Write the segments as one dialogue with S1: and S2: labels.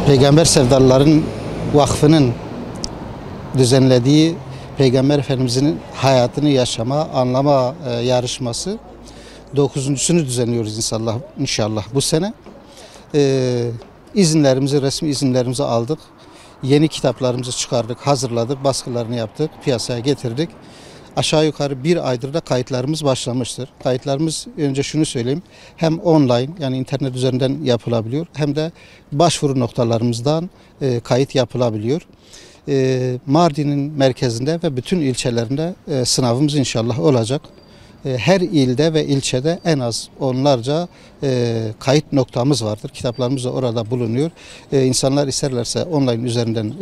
S1: Peygamber Sevdalıların Vakfı'nın düzenlediği Peygamber Efendimizin hayatını yaşama, anlama yarışması 9.'sünü düzenliyoruz inşallah bu sene. Resmi izinlerimizi aldık. Yeni kitaplarımızı çıkardık, hazırladık, baskılarını yaptık, piyasaya getirdik. Aşağı yukarı bir aydır da kayıtlarımız başlamıştır. Kayıtlarımız, önce şunu söyleyeyim, hem online yani internet üzerinden yapılabiliyor hem de başvuru noktalarımızdan kayıt yapılabiliyor. Mardin'in merkezinde ve bütün ilçelerinde sınavımız inşallah olacak. Her ilde ve ilçede en az onlarca kayıt noktamız vardır. Kitaplarımız da orada bulunuyor. İnsanlar isterlerse online üzerinden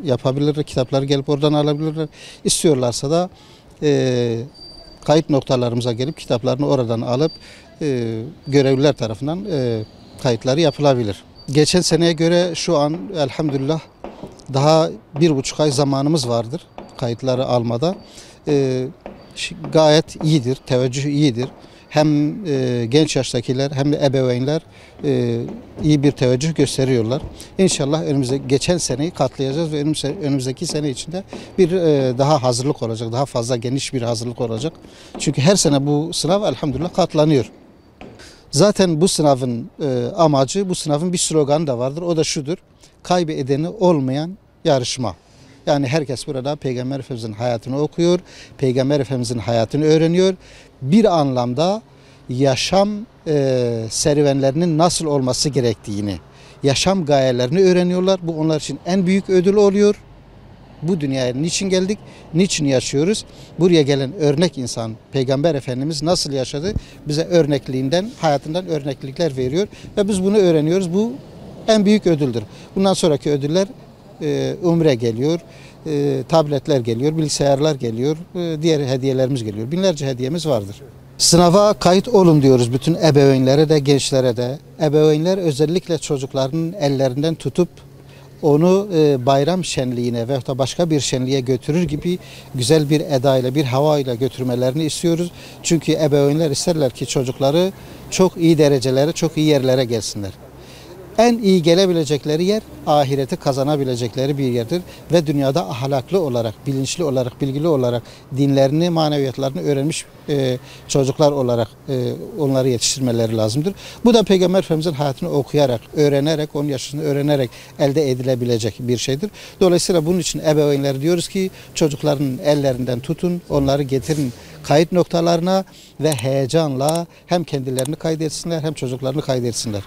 S1: yapabilirler. Kitapları gelip oradan alabilirler. İstiyorlarsa da kayıt noktalarımıza gelip kitaplarını oradan alıp görevliler tarafından kayıtları yapılabilir. Geçen seneye göre şu an elhamdülillah daha 1,5 ay zamanımız vardır kayıtları almada. Gayet iyidir, teveccüh iyidir. Hem genç yaştakiler hem de ebeveynler iyi bir teveccüh gösteriyorlar. İnşallah geçen seneyi katlayacağız ve önümüzdeki sene içinde bir daha hazırlık olacak, daha fazla geniş bir hazırlık olacak. Çünkü her sene bu sınav elhamdülillah katlanıyor. Zaten bu sınavın amacı, bu sınavın bir sloganı da vardır. O da şudur: kaybedeni olmayan yarışma. Yani herkes burada Peygamber Efendimizin hayatını okuyor, Peygamber Efendimizin hayatını öğreniyor. Bir anlamda yaşam serüvenlerinin nasıl olması gerektiğini, yaşam gayelerini öğreniyorlar. Bu onlar için en büyük ödül oluyor. Bu dünyaya niçin geldik, niçin yaşıyoruz? Buraya gelen örnek insan Peygamber Efendimiz nasıl yaşadı? Bize örnekliğinden, hayatından örneklikler veriyor ve biz bunu öğreniyoruz. Bu en büyük ödüldür. Bundan sonraki ödüller umre geliyor, tabletler geliyor, bilgisayarlar geliyor, diğer hediyelerimiz geliyor. Binlerce hediyemiz vardır. Sınava kayıt olun diyoruz bütün ebeveynlere de, gençlere de. Ebeveynler özellikle çocuklarının ellerinden tutup onu bayram şenliğine veyahut da başka bir şenliğe götürür gibi güzel bir edayla, bir havayla götürmelerini istiyoruz. Çünkü ebeveynler isterler ki çocukları çok iyi derecelere, çok iyi yerlere gelsinler. En iyi gelebilecekleri yer, ahireti kazanabilecekleri bir yerdir. Ve dünyada ahlaklı olarak, bilinçli olarak, bilgili olarak dinlerini, maneviyatlarını öğrenmiş çocuklar olarak onları yetiştirmeleri lazımdır. Bu da Peygamber Efendimizin hayatını okuyarak, öğrenerek, onun yaşını öğrenerek elde edilebilecek bir şeydir. Dolayısıyla bunun için ebeveynler diyoruz ki çocukların ellerinden tutun, onları getirin kayıt noktalarına ve heyecanla hem kendilerini kaydetsinler hem çocuklarını kaydetsinler.